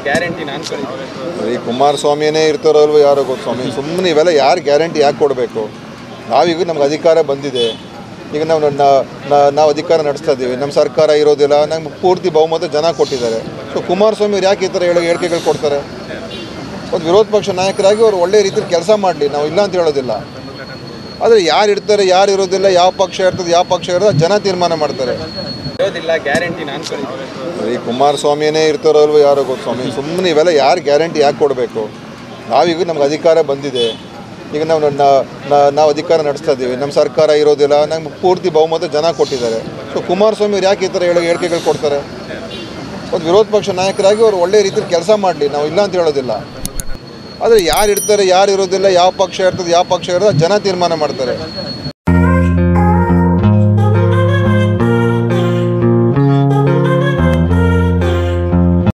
Guarantee ಈ ಕುಮಾರಸ್ವಾಮಿನೇ ಇರ್ತಾರಲ್ವ ಯಾರೋ ಗೊತ್ತು ಸ್ವಾಮಿ. ಸುಮ್ಮನೆ ಇವೆಲ್ಲ ಯಾರು ಗ್ಯಾರಂಟಿ ಯಾಕೆ ಕೊಡಬೇಕು? ನಾವೀಗ ನಮ್ಗೆ ಅಧಿಕಾರ ಬಂದಿದೆ, ಈಗ ನಾವು ಅಧಿಕಾರ ನಡೆಸ್ತಾ ಇದ್ದೀವಿ, ನಮ್ಮ ಸರ್ಕಾರ ಇರೋದಿಲ್ಲ, ನಮ್ಗೆ ಪೂರ್ತಿ ಬಹುಮತ ಜನ ಕೊಟ್ಟಿದ್ದಾರೆ. ಸೊ ಕುಮಾರಸ್ವಾಮಿ ಅವ್ರು ಯಾಕೆ ಈ ಥರ ಹೇಳಿಕೆಗಳು ಕೊಡ್ತಾರೆ? ಒಂದು ವಿರೋಧ ಪಕ್ಷ ನಾಯಕರಾಗಿ ಅವರು ಒಳ್ಳೆಯ ರೀತಿಯಲ್ಲಿ ಕೆಲಸ ಮಾಡಲಿ, ನಾವು ಇಲ್ಲ ಅಂತ ಹೇಳೋದಿಲ್ಲ. ಆದರೆ ಯಾರು ಇರ್ತಾರೆ ಯಾರು ಇರೋದಿಲ್ಲ, ಯಾವ ಪಕ್ಷ ಇರ್ತದೆ ಯಾವ ಪಕ್ಷ ಇರೋದು ಜನ ತೀರ್ಮಾನ ಮಾಡ್ತಾರೆ. ಗ್ಯಾರಂಟಿ ಈ ಕುಮಾರಸ್ವಾಮಿನೇ ಇರ್ತಾರಲ್ವ ಯಾರೋ ಗೊತ್ತು ಸ್ವಾಮಿ. ಸುಮ್ಮನೆ ಇವೆಲ್ಲ ಯಾರು ಗ್ಯಾರಂಟಿ ಯಾಕೆ ಕೊಡಬೇಕು? ನಾವೀಗ ನಮ್ಗೆ ಅಧಿಕಾರ ಬಂದಿದೆ, ಈಗ ನಾವು ಅಧಿಕಾರ ನಡೆಸ್ತಾ ಇದ್ದೀವಿ, ನಮ್ಮ ಸರ್ಕಾರ ಇರೋದಿಲ್ಲ, ನಮ್ಗೆ ಪೂರ್ತಿ ಬಹುಮತ ಜನ ಕೊಟ್ಟಿದ್ದಾರೆ. ಸೊ ಕುಮಾರಸ್ವಾಮಿ ಅವ್ರು ಯಾಕೆ ಈ ಥರ ಹೇಳಿಕೆಗಳು ಕೊಡ್ತಾರೆ? ಒಂದು ವಿರೋಧ ಪಕ್ಷ ನಾಯಕರಾಗಿ ಅವರು ಒಳ್ಳೆಯ ರೀತಿಯಲ್ಲಿ ಕೆಲಸ ಮಾಡಲಿ, ನಾವು ಇಲ್ಲ ಅಂತ ಹೇಳೋದಿಲ್ಲ. ಆದರೆ ಯಾರು ಇರ್ತಾರೆ ಯಾರು ಇರೋದಿಲ್ಲ, ಯಾವ ಪಕ್ಷ ಇರ್ತದೆ ಯಾವ ಪಕ್ಷ ಇರೋದು ಜನ ತೀರ್ಮಾನ ಮಾಡ್ತಾರೆ.